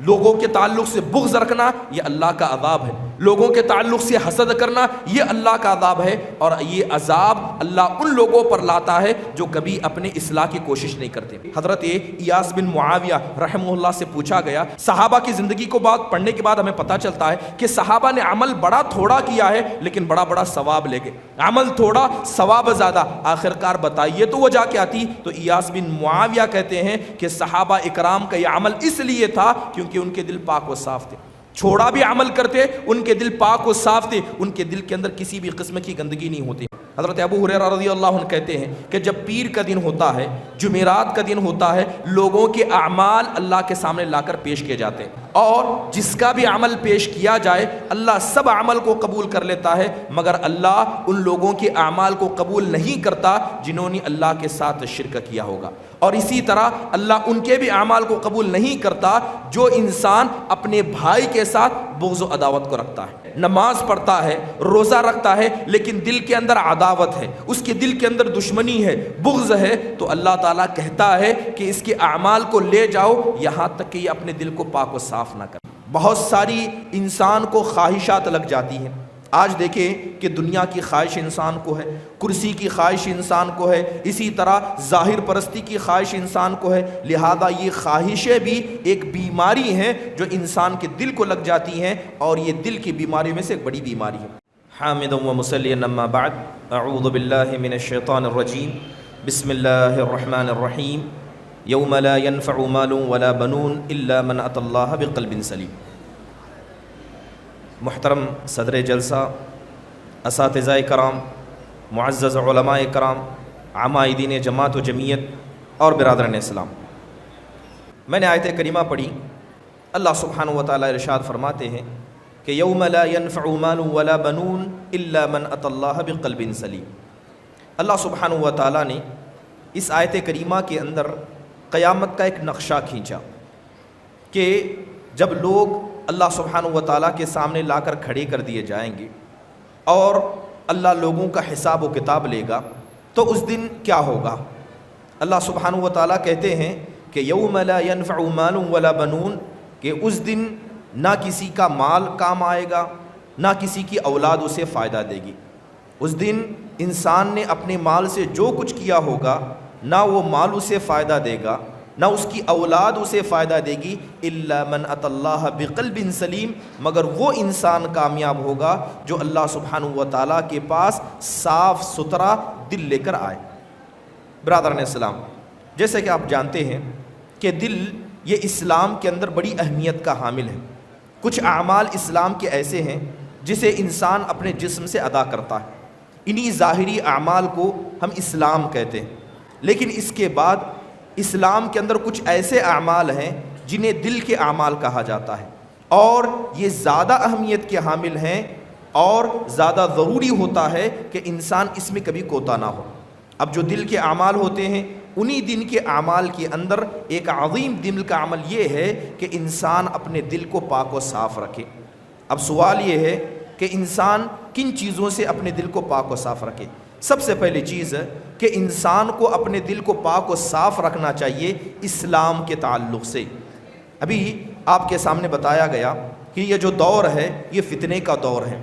لوگوں کے تعلق سے بغض رکھنا یہ اللہ کا عذاب ہے، لوگوں کے تعلق سے حسد کرنا یہ اللہ کا عذاب ہے، اور یہ عذاب اللہ ان لوگوں پر لاتا ہے جو کبھی اپنے اصلاح کی کوشش نہیں کرتے۔ حضرت ایاس بن معاویہ رحمہ اللہ سے پوچھا گیا، صحابہ کی زندگی کو بات پڑھنے کے بعد ہمیں پتہ چلتا ہے کہ صحابہ نے عمل بڑا تھوڑا کیا ہے لیکن بڑا بڑا ثواب لے گئے، عمل تھوڑا ثواب زیادہ، آخرکار بتائیے تو وہ جا کے آتی۔ تو ایاس بن معاویہ کہتے ہیں کہ صحابہ اکرام کا یہ عمل اس لیے تھا کیونکہ ان کے دل پاک و صاف تھے، چھوڑا بھی عمل کرتے ان کے دل پاک و صاف تھے، ان کے دل کے اندر کسی بھی قسم کی گندگی نہیں ہوتی۔ حضرت ابو ہریرہ رضی اللہ عنہ کہتے ہیں کہ جب پیر کا دن ہوتا ہے، جمعرات کا دن ہوتا ہے، لوگوں کے اعمال اللہ کے سامنے لا کر پیش کیے جاتے ہیں، اور جس کا بھی عمل پیش کیا جائے اللہ سب عمل کو قبول کر لیتا ہے، مگر اللہ ان لوگوں کے اعمال کو قبول نہیں کرتا جنہوں نے اللہ کے ساتھ شرک کیا ہوگا، اور اسی طرح اللہ ان کے بھی اعمال کو قبول نہیں کرتا جو انسان اپنے بھائی کے ساتھ بغض و عداوت کو رکھتا ہے، نماز پڑھتا ہے، روزہ رکھتا ہے، لیکن دل کے اندر عداوت ہے، اس کے دل کے اندر دشمنی ہے، بغض ہے، تو اللہ تعالیٰ کہتا ہے کہ اس کے اعمال کو لے جاؤ یہاں تک کہ یہ اپنے دل کو پاک و صاف نہ کرے۔ بہت ساری انسان کو خواہشات لگ جاتی ہیں، آج دیکھیں کہ دنیا کی خواہش انسان کو ہے، کرسی کی خواہش انسان کو ہے، اسی طرح ظاہر پرستی کی خواہش انسان کو ہے، لہذا یہ خواہشیں بھی ایک بیماری ہیں جو انسان کے دل کو لگ جاتی ہیں، اور یہ دل کی بیماری میں سے ایک بڑی بیماری ہے۔ حامدا و مصلیا اما بعد، اعوذ باللہ من الشیطان الرجیم، بسم اللہ الرحمن الرحیم، یوم لا ينفع مال ولا بنون الا من اتى اللہ بقلب سلیم۔ محترم صدر جلسہ، اساتذہ کرام، معزز علماء کرام، عمائدین جماعت و جمعیت اور برادران اسلام، میں نے آیت کریمہ پڑھی۔ اللہ سبحانہ و تعالیٰ ارشاد فرماتے ہیں کہ یوم لا ينفع مال ولا بنون الا من اتى اللہ بقلب سلیم۔ اللہ سبحانہ و تعالیٰ نے اس آیت کریمہ کے اندر قیامت کا ایک نقشہ کھینچا کہ جب لوگ اللہ سبحانہ و تعالیٰ کے سامنے لا کر کھڑے کر دیے جائیں گے اور اللہ لوگوں کا حساب و کتاب لے گا تو اس دن کیا ہوگا۔ اللہ سبحانہ و تعالیٰ کہتے ہیں کہ یوم لا ينفع مال ولا بنون، کہ اس دن نہ کسی کا مال کام آئے گا، نہ کسی کی اولاد اسے فائدہ دے گی۔ اس دن انسان نے اپنے مال سے جو کچھ کیا ہوگا نہ وہ مال اسے فائدہ دے گا، نہ اس کی اولاد اسے فائدہ دے گی، الا من اتى اللہ بقلب سلیم، مگر وہ انسان کامیاب ہوگا جو اللہ سبحانہ و تعالیٰ کے پاس صاف ستھرا دل لے کر آئے۔ برادران اسلام، جیسے کہ آپ جانتے ہیں کہ دل یہ اسلام کے اندر بڑی اہمیت کا حامل ہے۔ کچھ اعمال اسلام کے ایسے ہیں جسے انسان اپنے جسم سے ادا کرتا ہے، انہی ظاہری اعمال کو ہم اسلام کہتے ہیں، لیکن اس کے بعد اسلام کے اندر کچھ ایسے اعمال ہیں جنہیں دل کے اعمال کہا جاتا ہے، اور یہ زیادہ اہمیت کے حامل ہیں اور زیادہ ضروری ہوتا ہے کہ انسان اس میں کبھی کوتا نہ ہو۔ اب جو دل کے اعمال ہوتے ہیں انہی دن کے اعمال کے اندر ایک عظیم دل کا عمل یہ ہے کہ انسان اپنے دل کو پاک و صاف رکھے۔ اب سوال یہ ہے کہ انسان کن چیزوں سے اپنے دل کو پاک و صاف رکھے۔ سب سے پہلی چیز ہے کہ انسان کو اپنے دل کو پاک و صاف رکھنا چاہیے اسلام کے تعلق سے۔ ابھی آپ کے سامنے بتایا گیا کہ یہ جو دور ہے یہ فتنے کا دور ہے،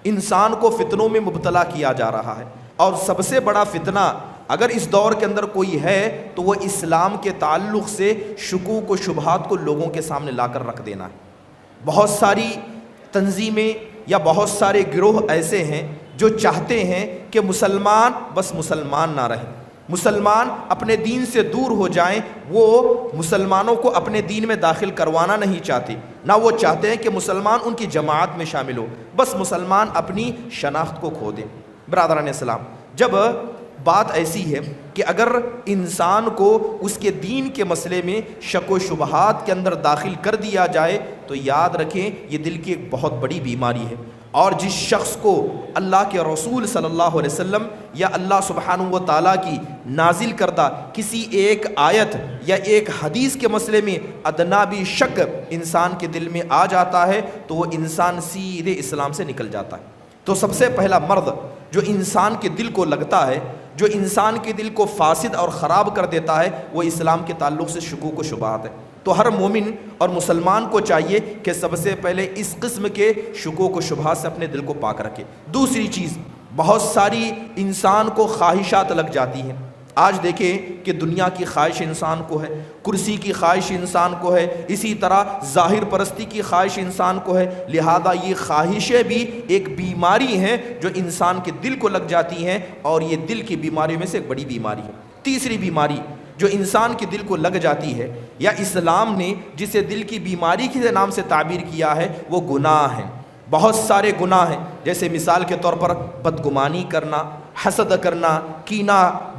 انسان کو فتنوں میں مبتلا کیا جا رہا ہے، اور سب سے بڑا فتنہ اگر اس دور کے اندر کوئی ہے تو وہ اسلام کے تعلق سے شکوک و شبہات کو لوگوں کے سامنے لا کر رکھ دینا ہے۔ بہت ساری تنظیمیں یا بہت سارے گروہ ایسے ہیں جو چاہتے ہیں کہ مسلمان بس مسلمان نہ رہیں، مسلمان اپنے دین سے دور ہو جائیں، وہ مسلمانوں کو اپنے دین میں داخل کروانا نہیں چاہتے، نہ وہ چاہتے ہیں کہ مسلمان ان کی جماعت میں شامل ہو، بس مسلمان اپنی شناخت کو کھو دیں۔ برادران اسلام، جب بات ایسی ہے کہ اگر انسان کو اس کے دین کے مسئلے میں شک و شبہات کے اندر داخل کر دیا جائے تو یاد رکھیں یہ دل کی ایک بہت بڑی بیماری ہے، اور جس شخص کو اللہ کے رسول صلی اللہ علیہ وسلم یا اللہ سبحانہ و تعالیٰ کی نازل کردہ کسی ایک آیت یا ایک حدیث کے مسئلے میں ادنا بھی شک انسان کے دل میں آ جاتا ہے تو وہ انسان سیدھے اسلام سے نکل جاتا ہے۔ تو سب سے پہلا مرض جو انسان کے دل کو لگتا ہے جو انسان کے دل کو فاسد اور خراب کر دیتا ہے وہ اسلام کے تعلق سے شکوک و شبہات ہے۔ تو ہر مومن اور مسلمان کو چاہیے کہ سب سے پہلے اس قسم کے شکوک و شبہات سے اپنے دل کو پاک رکھے۔ دوسری چیز، بہت ساری انسان کو خواہشات لگ جاتی ہیں۔ آج دیکھیں کہ دنیا کی خواہش انسان کو ہے، کرسی کی خواہش انسان کو ہے، اسی طرح ظاہر پرستی کی خواہش انسان کو ہے، لہذا یہ خواہشیں بھی ایک بیماری ہیں جو انسان کے دل کو لگ جاتی ہیں، اور یہ دل کی بیماریوں میں سے ایک بڑی بیماری ہے۔ تیسری بیماری جو انسان کے دل کو لگ جاتی ہے، یا اسلام نے جسے دل کی بیماری کے نام سے تعبیر کیا ہے، وہ گناہ ہیں۔ بہت سارے گناہ ہیں، جیسے مثال کے طور پر بدگمانی کرنا، حسد کرنا، کینہ،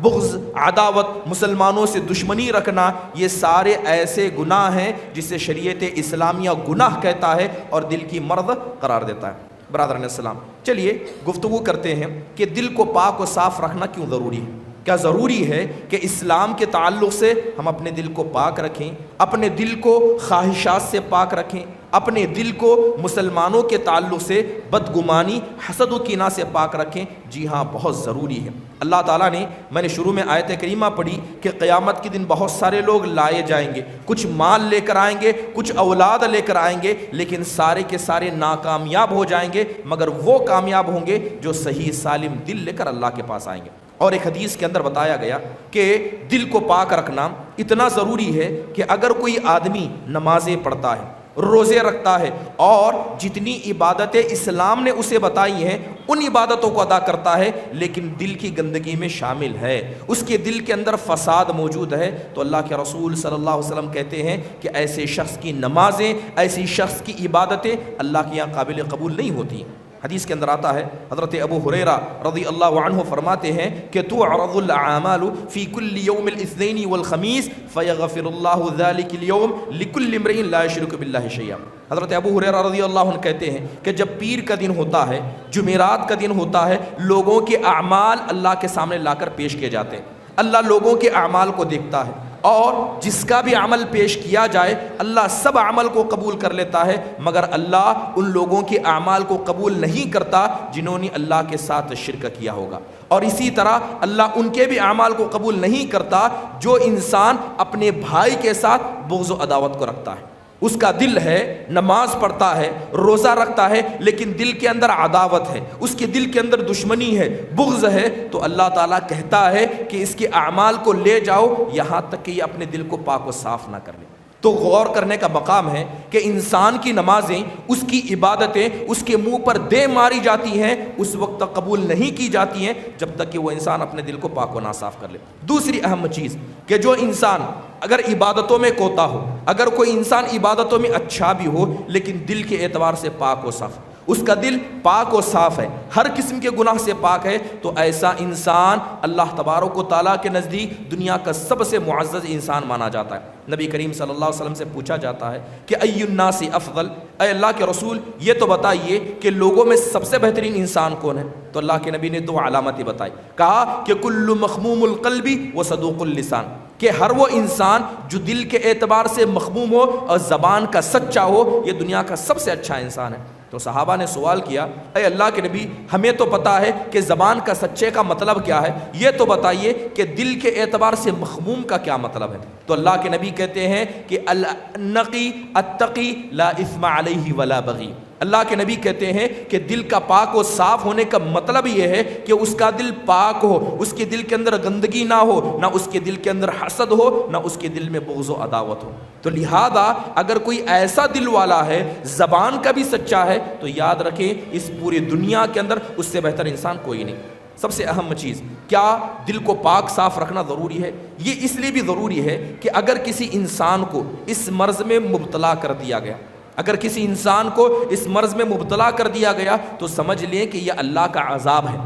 بغض، عداوت، مسلمانوں سے دشمنی رکھنا، یہ سارے ایسے گناہ ہیں جسے شریعت اسلامیہ گناہ کہتا ہے اور دل کی مرض قرار دیتا ہے۔ برادران السلام، چلیے گفتگو کرتے ہیں کہ دل کو پاک و صاف رکھنا کیوں ضروری ہے۔ کیا ضروری ہے کہ اسلام کے تعلق سے ہم اپنے دل کو پاک رکھیں، اپنے دل کو خواہشات سے پاک رکھیں، اپنے دل کو مسلمانوں کے تعلق سے بدگمانی، حسد و کینہ سے پاک رکھیں؟ جی ہاں، بہت ضروری ہے۔ اللہ تعالیٰ نے، میں نے شروع میں آیت کریمہ پڑھی کہ قیامت کے دن بہت سارے لوگ لائے جائیں گے، کچھ مال لے کر آئیں گے، کچھ اولاد لے کر آئیں گے، لیکن سارے کے سارے ناکامیاب ہو جائیں گے، مگر وہ کامیاب ہوں گے جو صحیح سالم دل لے کر اللہ کے پاس آئیں گے۔ اور ایک حدیث کے اندر بتایا گیا کہ دل کو پاک رکھنا اتنا ضروری ہے کہ اگر کوئی آدمی نمازیں پڑھتا ہے، روزے رکھتا ہے، اور جتنی عبادتیں اسلام نے اسے بتائی ہیں ان عبادتوں کو ادا کرتا ہے، لیکن دل کی گندگی میں شامل ہے، اس کے دل کے اندر فساد موجود ہے، تو اللہ کے رسول صلی اللہ علیہ وسلم کہتے ہیں کہ ایسے شخص کی نمازیں، ایسی شخص کی عبادتیں اللہ کے یہاں قابل قبول نہیں ہوتی ہیں۔ حدیث کے اندر آتا ہے، حضرت ابو ہریرہ رضی اللہ عنہ فرماتے ہیں کہ تعرض الاعمال فی کل یوم الاثنین والخمیس فیغفر اللہ ذلک اليوم لکل امرئ لا یشرک باللہ شیئا۔ حضرت ابو ہریرہ رضی اللہ عنہ کہتے ہیں کہ جب پیر کا دن ہوتا ہے، جمعرات کا دن ہوتا ہے، لوگوں کے اعمال اللہ کے سامنے لا کر پیش کیے جاتے ہیں۔ اللہ لوگوں کے اعمال کو دیکھتا ہے، اور جس کا بھی عمل پیش کیا جائے اللہ سب عمل کو قبول کر لیتا ہے، مگر اللہ ان لوگوں کے اعمال کو قبول نہیں کرتا جنہوں نے اللہ کے ساتھ شرک کیا ہوگا، اور اسی طرح اللہ ان کے بھی اعمال کو قبول نہیں کرتا جو انسان اپنے بھائی کے ساتھ بغض و عداوت کو رکھتا ہے۔ اس کا دل ہے، نماز پڑھتا ہے، روزہ رکھتا ہے، لیکن دل کے اندر عداوت ہے، اس کے دل کے اندر دشمنی ہے، بغض ہے، تو اللہ تعالیٰ کہتا ہے کہ اس کے اعمال کو لے جاؤ یہاں تک کہ یہ اپنے دل کو پاک و صاف نہ کر لے۔ تو غور کرنے کا مقام ہے کہ انسان کی نمازیں، اس کی عبادتیں اس کے منہ پر دے ماری جاتی ہیں، اس وقت تک قبول نہیں کی جاتی ہیں جب تک کہ وہ انسان اپنے دل کو پاک و ناصاف کر لے۔ دوسری اہم چیز کہ جو انسان اگر عبادتوں میں کوتا ہو، اگر کوئی انسان عبادتوں میں اچھا بھی ہو لیکن دل کے اعتبار سے پاک و صاف، اس کا دل پاک و صاف ہے، ہر قسم کے گناہ سے پاک ہے، تو ایسا انسان اللہ تبارک و تعالیٰ کے نزدیک دنیا کا سب سے معزز انسان مانا جاتا ہے۔ نبی کریم صلی اللہ علیہ وسلم سے پوچھا جاتا ہے کہ ای الناس افضل، اے اللہ کے رسول یہ تو بتائیے کہ لوگوں میں سب سے بہترین انسان کون ہے؟ تو اللہ کے نبی نے دو علامتیں بتائی، کہا کہ کل مخموم القلب و صدوق اللسان، کہ ہر وہ انسان جو دل کے اعتبار سے مخموم ہو اور زبان کا سچا ہو، یہ دنیا کا سب سے اچھا انسان ہے۔ تو صحابہ نے سوال کیا، اے اللہ کے نبی ہمیں تو پتا ہے کہ زبان کا سچے کا مطلب کیا ہے، یہ تو بتائیے کہ دل کے اعتبار سے مخموم کا کیا مطلب ہے؟ تو اللہ کے نبی کہتے ہیں کہ النقی التقی لا اثم علیہ ولا بغی۔ اللہ کے نبی کہتے ہیں کہ دل کا پاک و صاف ہونے کا مطلب یہ ہے کہ اس کا دل پاک ہو، اس کے دل کے اندر گندگی نہ ہو، نہ اس کے دل کے اندر حسد ہو، نہ اس کے دل میں بغض و عداوت ہو۔ تو لہذا اگر کوئی ایسا دل والا ہے، زبان کا بھی سچا ہے، تو یاد رکھیں اس پوری دنیا کے اندر اس سے بہتر انسان کوئی نہیں۔ سب سے اہم چیز کیا دل کو پاک صاف رکھنا ضروری ہے؟ یہ اس لیے بھی ضروری ہے کہ اگر کسی انسان کو اس مرض میں مبتلا کر دیا گیا، اگر کسی انسان کو اس مرض میں مبتلا کر دیا گیا تو سمجھ لیں کہ یہ اللہ کا عذاب ہے۔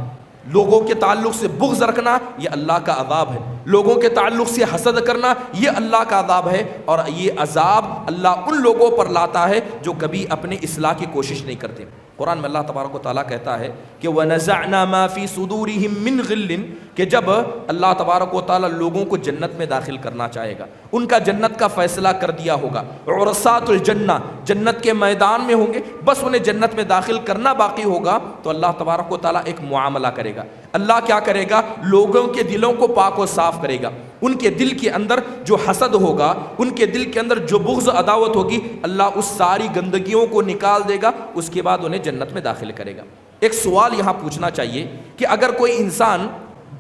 لوگوں کے تعلق سے بغض رکھنا یہ اللہ کا عذاب ہے، لوگوں کے تعلق سے حسد کرنا یہ اللہ کا عذاب ہے، اور یہ عذاب اللہ ان لوگوں پر لاتا ہے جو کبھی اپنے اصلاح کی کوشش نہیں کرتے۔ قرآن میں اللہ تبارک و تعالیٰ کہتا ہے کہ وَنَزَعْنَا مَا فِي صُدُورِهِم مِّن غِلٍّ، کہ جب اللہ تبارک و تعالیٰ لوگوں کو جنت میں داخل کرنا چاہے گا، ان کا جنت کا فیصلہ کر دیا ہوگا، عرصات الجنہ جنت کے میدان میں ہوں گے، بس انہیں جنت میں داخل کرنا باقی ہوگا، تو اللہ تبارک و تعالیٰ ایک معاملہ کرے گا، اللہ کیا کرے گا؟ لوگوں کے دلوں کو پاک و صاف کرے گا. ان کے دل کے اندر جو حسد ہوگا، ان کے دل کے اندر جو بغض عداوت ہوگی، اللہ اس ساری گندگیوں کو نکال دے گا. اس کے بعد انہیں جنت میں داخل کرے گا. ایک سوال یہاں پوچھنا چاہیے کہ اگر کوئی انسان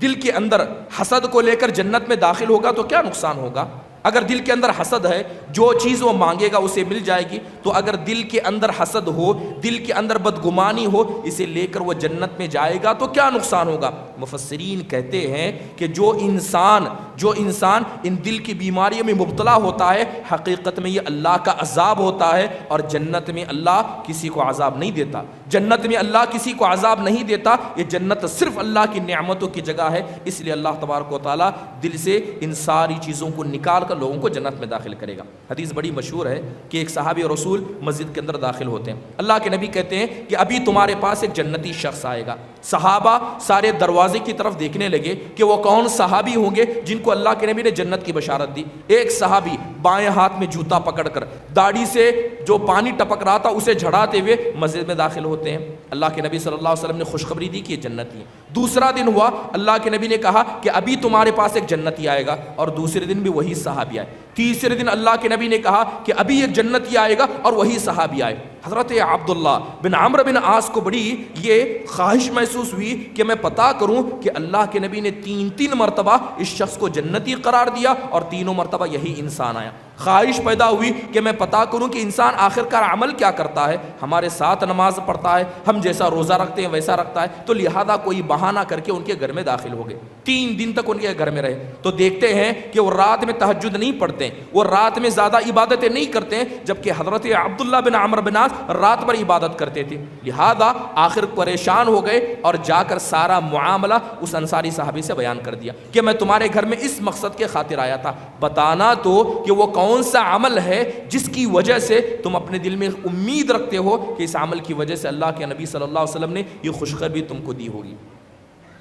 دل کے اندر حسد کو لے کر جنت میں داخل ہوگا تو کیا نقصان ہوگا؟ اگر دل کے اندر حسد ہے، جو چیز وہ مانگے گا اسے مل جائے گی. تو اگر دل کے اندر حسد ہو، دل کے اندر بدگمانی ہو، اسے لے کر وہ جنت میں جائے گا تو کیا نقصان ہوگا؟ مفسرین کہتے ہیں کہ جو انسان ان دل کی بیماریوں میں مبتلا ہوتا ہے، حقیقت میں یہ اللہ کا عذاب ہوتا ہے. اور جنت میں اللہ کسی کو عذاب نہیں دیتا. جنت میں اللہ کسی کو عذاب نہیں دیتا. یہ جنت صرف اللہ کی نعمتوں کی جگہ ہے. اس لیے اللہ تبارک و تعالیٰ دل سے ان ساری چیزوں کو نکال کر لوگوں کو جنت میں داخل کرے گا. حدیث بڑی مشہور ہے کہ ایک صحابی رسول مسجد کے اندر داخل ہوتے ہیں. اللہ کے نبی کہتے ہیں کہ ابھی تمہارے پاس ایک جنتی شخص آئے گا. صحابہ سارے دروازے کی طرف دیکھنے لگے کہ وہ کون صحابی ہوں گے جن کو اللہ کے نبی نے جنت کی بشارت دی. ایک صحابی بائیں ہاتھ میں جوتا پکڑ کر داڑھی سے جو پانی ٹپک رہا تھا اسے جھڑاتے ہوئے مسجد میں داخل ہوتے ہیں. اللہ کے نبی صلی اللہ علیہ وسلم نے خوشخبری دی کہ یہ جنتی ہے. دوسرا دن ہوا، اللہ کے نبی نے کہا کہ ابھی تمہارے پاس ایک جنتی آئے گا، اور دوسرے دن بھی وہی صحابی آئے. تیسرے دن اللہ کے نبی نے کہا کہ ابھی ایک جنتی آئے گا، اور وہی صحابی آئے. حضرت عبداللہ بن عمرو بن عاص کو بڑی یہ خواہش محسوس ہوئی کہ میں پتہ کروں کہ اللہ کے نبی نے تین مرتبہ اس شخص کو جنتی قرار دیا اور تینوں مرتبہ یہی انسان آیا. خواہش پیدا ہوئی کہ میں پتہ کروں کہ انسان آخرکار عمل کیا کرتا ہے. ہمارے ساتھ نماز پڑھتا ہے، ہم جیسا روزہ رکھتے ہیں ویسا رکھتا ہے، تو لہذا کوئی بہانہ کر کے ان کے گھر میں داخل ہو گئے. 3 دن تک ان کے گھر میں رہے. تو دیکھتے ہیں کہ وہ رات میں تہجد نہیں پڑھتے، وہ رات میں زیادہ عبادتیں نہیں کرتے، جبکہ حضرت عبداللہ بن عمرو بن عاص رات بھر عبادت کرتے تھے. لہذا آخر پریشان ہو گئے اور جا کر سارا معاملہ اس انصاری صحابی سے بیان کر دیا کہ میں تمہارے گھر میں اس مقصد کے خاطر آیا تھا، بتانا تو کہ وہ کون سا عمل ہے جس کی وجہ سے تم اپنے دل میں امید رکھتے ہو کہ اس عمل کی وجہ سے اللہ کے نبی صلی اللہ علیہ وسلم نے یہ خوشخبری تم کو دی ہوگی.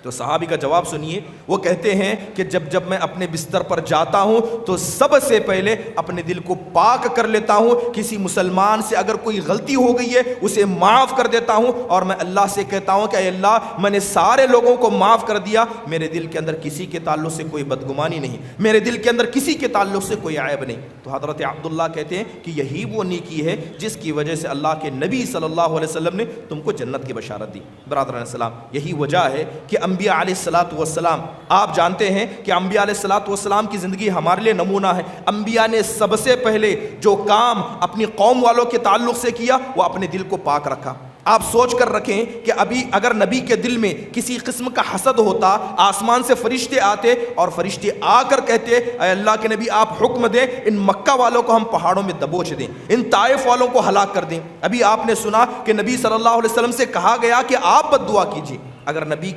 تو صحابی کا جواب سنیے. وہ کہتے ہیں کہ جب میں اپنے بستر پر جاتا ہوں تو سب سے پہلے اپنے دل کو پاک کر لیتا ہوں. کسی مسلمان سے اگر کوئی غلطی ہو گئی ہے اسے معاف کر دیتا ہوں، اور میں اللہ سے کہتا ہوں کہ اے اللہ میں نے سارے لوگوں کو معاف کر دیا، میرے دل کے اندر کسی کے تعلق سے کوئی بدگمانی نہیں، میرے دل کے اندر کسی کے تعلق سے کوئی عیب نہیں. تو حضرت عبداللہ کہتے ہیں کہ یہی وہ نیکی ہے جس کی وجہ سے اللہ کے نبی صلی اللہ علیہ وسلم نے تم کو جنت کی بشارت دی. برادران السلام، یہی وجہ ہے کہ انبیاء علیہ الصلوۃ والسلام، آپ جانتے ہیں کہ انبیاء علیہ الصلوۃ والسلام کی زندگی ہمارے لیے نمونہ ہے. انبیاء نے سب سے پہلے جو کام اپنی قوم والوں کے تعلق سے کیا وہ اپنے دل کو پاک رکھا. آپ سوچ کر رکھیں کہ ابھی اگر نبی کے دل میں کسی قسم کا حسد ہوتا، آسمان سے فرشتے آتے اور فرشتے آ کر کہتے اے اللہ کے نبی آپ حکم دیں ان مکہ والوں کو ہم پہاڑوں میں دبوچ دیں، ان طائف والوں کو ہلاک کر دیں. ابھی آپ نے سنا کہ نبی صلی اللہ علیہ وسلم سے کہا گیا کہ آپ بد دعا کیجیے. اگر نبی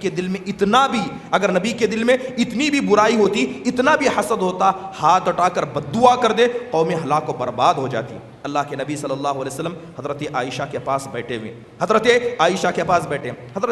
کے دل میں اتنی بھی برائی ہوتی، اتنا بھی حسد ہوتا، ہاتھ اٹھا کر بد دعا کر دے، قوم ہلاک و برباد ہو جاتی. اللہ کے نبی صلی اللہ علیہ وسلم حضرت عائشہ کے پاس بیٹھے ہوئے، حضرت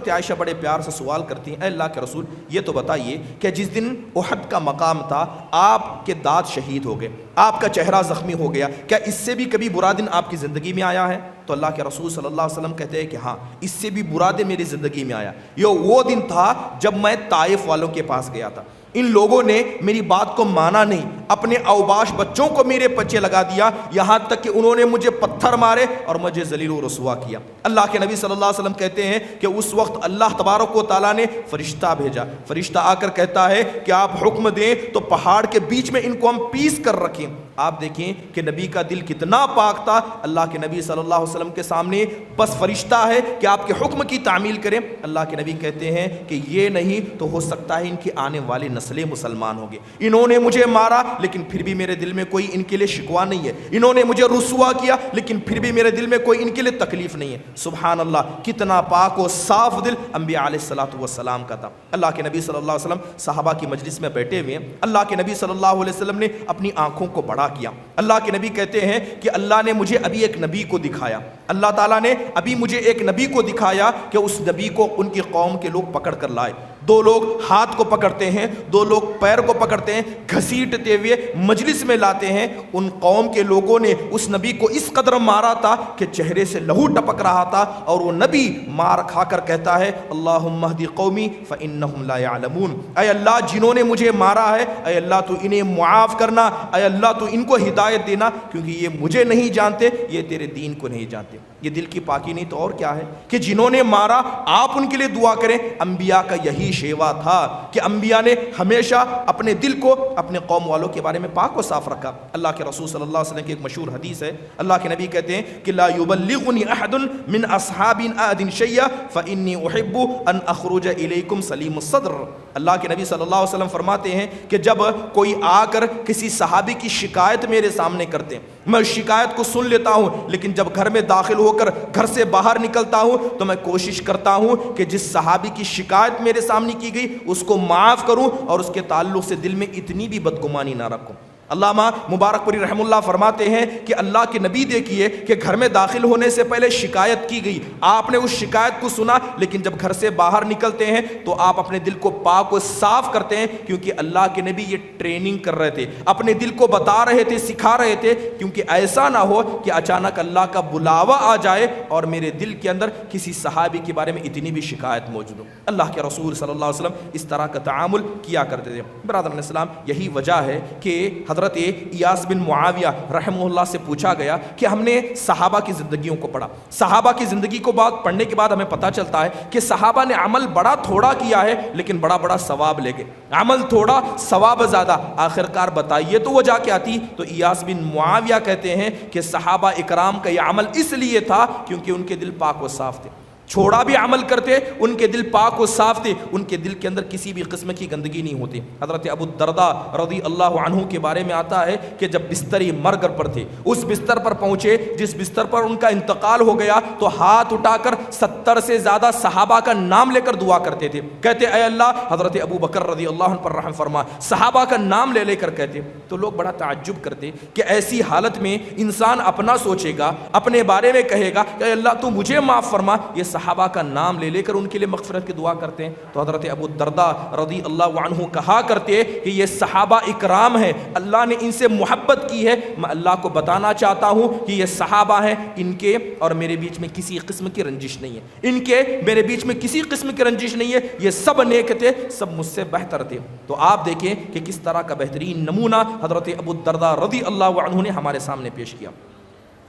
عائشہ بڑے پیار سے سوال کرتی ہیں اے اللہ کے رسول یہ تو بتائیے کہ جس دن احد کا مقام تھا آپ کے دانت شہید ہو گئے، آپ کا چہرہ زخمی ہو گیا، کیا اس سے بھی کبھی برا دن آپ کی زندگی میں آیا ہے؟ تو اللہ کے رسول صلی اللہ علیہ وسلم کہتے ہیں کہ ہاں اس سے بھی برا دن میری زندگی میں آیا. یہ وہ دن تھا جب میں طائف والوں کے پاس گیا تھا. ان لوگوں نے میری بات کو مانا نہیں، اپنے اوباش بچوں کو میرے پیچھے لگا دیا، یہاں تک کہ انہوں نے مجھے پتھر مارے اور مجھے ذلیل و رسوا کیا. اللہ کے نبی صلی اللہ علیہ وسلم کہتے ہیں کہ اس وقت اللہ تبارک و تعالیٰ نے فرشتہ بھیجا. فرشتہ آ کر کہتا ہے کہ آپ حکم دیں تو پہاڑ کے بیچ میں ان کو ہم پیس کر رکھیں. آپ دیکھیں کہ نبی کا دل کتنا پاک تھا. اللہ کے نبی صلی اللہ علیہ وسلم کے سامنے بس فرشتہ ہے کہ آپ کے حکم کی تعمیل کریں. اللہ کے نبی کہتے ہیں کہ یہ نہیں تو ہو سکتا ہے ان کی آنے والی نسلیں مسلمان ہوں گے. انہوں نے مجھے مارا لیکن پھر بھی میرے دل میں کوئی ان کے لیے شکوہ نہیں ہے، انہوں نے مجھے رسوا کیا لیکن پھر بھی میرے دل میں کوئی ان کے لیے تکلیف نہیں ہے. سبحان اللہ، کتنا پاک و صاف دل انبیاء علیہ الصلوۃ والسلام کا تھا. اللہ کے نبی صلی اللہ علیہ وسلم صحابہ کی مجلس میں بیٹھے ہوئے ہیں. اللہ کے نبی صلی اللہ علیہ وسلم نے اپنی آنکھوں کو بڑا کیا. اللہ کے نبی کہتے ہیں کہ اللہ نے مجھے ابھی ایک نبی کو دکھایا، اللہ تعالیٰ نے ابھی مجھے ایک نبی کو دکھایا کہ اس نبی کو ان کی قوم کے لوگ پکڑ کر لائے. دو لوگ ہاتھ کو پکڑتے ہیں، دو لوگ پیر کو پکڑتے ہیں، گھسیٹتے ہوئے مجلس میں لاتے ہیں۔ ان قوم کے لوگوں نے اس نبی کو اس قدر مارا تھا کہ چہرے سے لہو ٹپک رہا تھا، اور وہ نبی مار کھا کر کہتا ہے اللہم اہدی قومی فانہم لا یعلمون، اے اللہ جنہوں نے مجھے مارا ہے، اے اللہ تو انہیں معاف کرنا، اے اللہ تو ان کو ہدایت دینا، کیونکہ یہ مجھے نہیں جانتے، یہ تیرے دین کو نہیں جانتے۔ یہ دل کی پاکی نہیں تو اور کیا ہے کہ جنہوں نے مارا آپ ان کے لیے دعا کریں۔ انبیاء کا یہی شیوا تھا کہ انبیاء نے ہمیشہ اپنے دل کو اپنے قوم والوں کے بارے میں پاک و صاف رکھا۔ اللہ کے رسول صلی اللہ علیہ وسلم کی ایک مشہور حدیث ہے، اللہ کے نبی کہتے ہیں کہ لا یبلغنی احد من اصحاب احد شیئا فانی احب ان اخرج الیکم سلیم الصدر۔ اللہ کے نبی صلی اللہ علیہ وسلم فرماتے ہیں کہ جب کوئی آ کر کسی صحابی کی شکایت میرے سامنے کرتے ہیں، میں شکایت کو سن لیتا ہوں، لیکن جب گھر میں داخل ہو کر گھر سے باہر نکلتا ہوں تو میں کوشش کرتا ہوں کہ جس صحابی کی شکایت میرے سامنے کی گئی اس کو معاف کروں اور اس کے تعلق سے دل میں اتنی بھی بدگمانی نہ رکھوں۔ علامہ مبارک پوری رحم اللہ فرماتے ہیں کہ اللہ کے نبی دیکھیے کہ گھر میں داخل ہونے سے پہلے شکایت کی گئی، آپ نے اس شکایت کو سنا، لیکن جب گھر سے باہر نکلتے ہیں تو آپ اپنے دل کو پاک و صاف کرتے ہیں، کیونکہ اللہ کے نبی یہ ٹریننگ کر رہے تھے، اپنے دل کو بتا رہے تھے، سکھا رہے تھے، کیونکہ ایسا نہ ہو کہ اچانک اللہ کا بلاوا آ جائے اور میرے دل کے اندر کسی صحابی کے بارے میں اتنی بھی شکایت موجود ہو۔ اللہ کے رسول صلی اللہ علیہ وسلم اس طرح کا تعامل کیا کرتے تھے۔ برادران اسلام، یہی وجہ ہے کہ حضرت ایاس بن معاویہ رحمہ اللہ سے پوچھا گیا کہ ہم نے صحابہ کی زندگیوں کو پڑھا، صحابہ کی زندگی کو پڑھنے کے بعد ہمیں پتہ چلتا ہے کہ صحابہ نے عمل بڑا تھوڑا کیا ہے لیکن بڑا بڑا ثواب لے گئے، عمل تھوڑا ثواب زیادہ، آخرکار بتائیے تو وہ جا کے آتی؟ تو ایاس بن معاویہ کہتے ہیں کہ صحابہ اکرام کا یہ عمل اس لیے تھا کیونکہ ان کے دل پاک و صاف تھے، چھوڑا بھی عمل کرتے، ان کے دل پاک و صاف تھے، ان کے دل کے اندر کسی بھی قسم کی گندگی نہیں ہوتی۔ حضرت ابو الدرداء رضی اللہ عنہ کے بارے میں آتا ہے کہ جب بستر مرگ پر تھے، اس بستر پر پہنچے جس بستر پر ان کا انتقال ہو گیا، تو ہاتھ اٹھا کر 70 سے زیادہ صحابہ کا نام لے کر دعا کرتے تھے، کہتے اے اللہ حضرت ابو بکر رضی اللہ عنہ پر رحم فرما، صحابہ کا نام لے لے کر کہتے۔ تو لوگ بڑا تعجب کرتے کہ ایسی حالت میں انسان اپنا سوچے گا، اپنے بارے میں کہے گا کہ اے اللہ تو مجھے معاف فرما، یہ صحابہ کا نام لے لے کر ان کے لیے مغفرت کی دعا کرتے ہیں۔ تو حضرت ابو الدرداء رضی اللہ عنہ کہا کرتے کہ یہ صحابہ اکرام ہیں، اللہ نے ان سے محبت کی ہے، میں اللہ کو بتانا چاہتا ہوں کہ یہ صحابہ ہیں، ان کے اور میرے بیچ میں کسی قسم کی رنجش نہیں ہے، ان کے میرے بیچ میں کسی قسم کی رنجش نہیں ہے، یہ سب نیک تھے، سب مجھ سے بہتر تھے۔ تو آپ دیکھیں کہ کس طرح کا بہترین نمونہ حضرت ابو الدرداء رضی اللہ عنہ نے ہمارے سامنے پیش کیا۔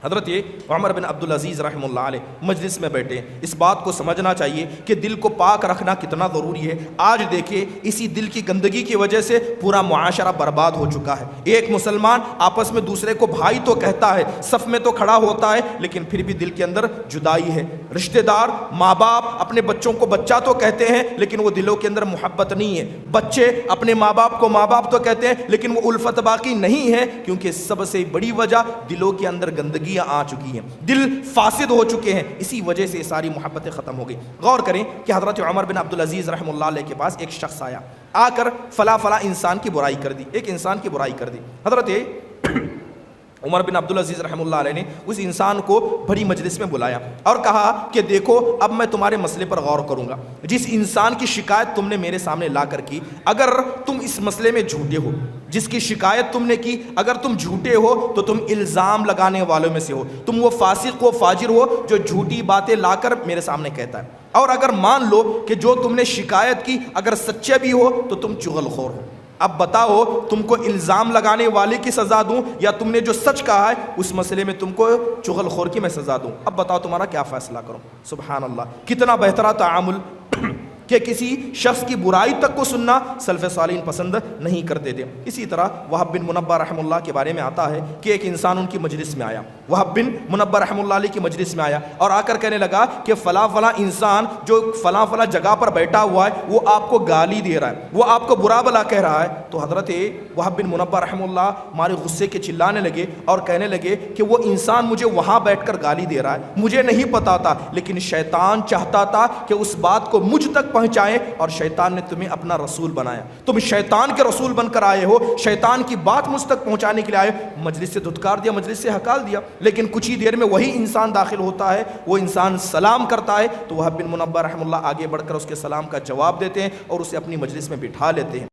حضرت عمر بن عبدالعزیز رحمہ اللہ علیہ مجلس میں بیٹھے، اس بات کو سمجھنا چاہیے کہ دل کو پاک رکھنا کتنا ضروری ہے۔ آج دیکھیں اسی دل کی گندگی کی وجہ سے پورا معاشرہ برباد ہو چکا ہے۔ ایک مسلمان آپس میں دوسرے کو بھائی تو کہتا ہے، صف میں تو کھڑا ہوتا ہے، لیکن پھر بھی دل کے اندر جدائی ہے۔ رشتہ دار ماں باپ اپنے بچوں کو بچہ تو کہتے ہیں لیکن وہ دلوں کے اندر محبت نہیں ہے، بچے اپنے ماں باپ کو ماں باپ تو کہتے ہیں لیکن وہ الفت باقی نہیں ہے، کیونکہ سب سے بڑی وجہ دلوں کے اندر گندگی آ چکی ہیں، دل فاسد ہو چکے ہیں، اسی وجہ سے ساری محبتیں ختم ہو گئی۔ غور کریں کہ حضرت عمر بن عبدالعزیز رحمہ اللہ علیہ کے پاس ایک شخص آیا، آ کر فلاں انسان کی برائی کر دی، ایک انسان کی برائی کر دی۔ حضرت عمر بن عبدالعزیز رحمہ اللہ علیہ نے اس انسان کو بڑی مجلس میں بلایا اور کہا کہ دیکھو اب میں تمہارے مسئلے پر غور کروں گا، جس انسان کی شکایت تم نے میرے سامنے لا کر کی، اگر تم اس مسئلے میں جھوٹے ہو، جس کی شکایت تم نے کی اگر تم جھوٹے ہو تو تم الزام لگانے والوں میں سے ہو، تم وہ فاسق و فاجر ہو جو جھوٹی باتیں لا کر میرے سامنے کہتا ہے، اور اگر مان لو کہ جو تم نے شکایت کی اگر سچے بھی ہو تو تم چغل خور ہو۔ اب بتاؤ تم کو الزام لگانے والے کی سزا دوں یا تم نے جو سچ کہا ہے اس مسئلے میں تم کو چغل خور کی میں سزا دوں؟ اب بتاؤ تمہارا کیا فیصلہ کروں؟ سبحان اللہ، کتنا بہترا تعامل کہ کسی شخص کی برائی تک کو سننا سلف صالحین پسند نہیں کرتے تھے۔ اسی طرح وہب بن منبہ رحمہ اللہ کے بارے میں آتا ہے کہ ایک انسان ان کی مجلس میں آیا، وہب بن منبہ رحمہ اللہ علیہ کی مجلس میں آیا اور آ کر کہنے لگا کہ فلاں انسان جو فلاں جگہ پر بیٹھا ہوا ہے وہ آپ کو گالی دے رہا ہے، وہ آپ کو برا بلا کہہ رہا ہے۔ تو حضرت وہب بن منبہ رحمہ اللہ ہمارے غصے کے چلانے لگے اور کہنے لگے کہ وہ انسان مجھے وہاں بیٹھ کر گالی دے رہا ہے، مجھے نہیں پتا تھا، لیکن شیطان چاہتا تھا کہ اس بات کو مجھ تک پہنچائیں، اور شیطان نے تمہیں اپنا رسول بنایا، تم شیطان کے رسول بن کر آئے ہو، شیطان کی بات مجھ تک پہنچانے کے لیے آئے، مجلس سے دھتکار دیا، مجلس سے ہکال دیا، لیکن کچھ ہی دیر میں وہی انسان داخل ہوتا ہے، وہ انسان سلام کرتا ہے تو وہب بن منبہ رحمہ اللہ آگے بڑھ کر اس کے سلام کا جواب دیتے ہیں اور اسے اپنی مجلس میں بٹھا لیتے ہیں۔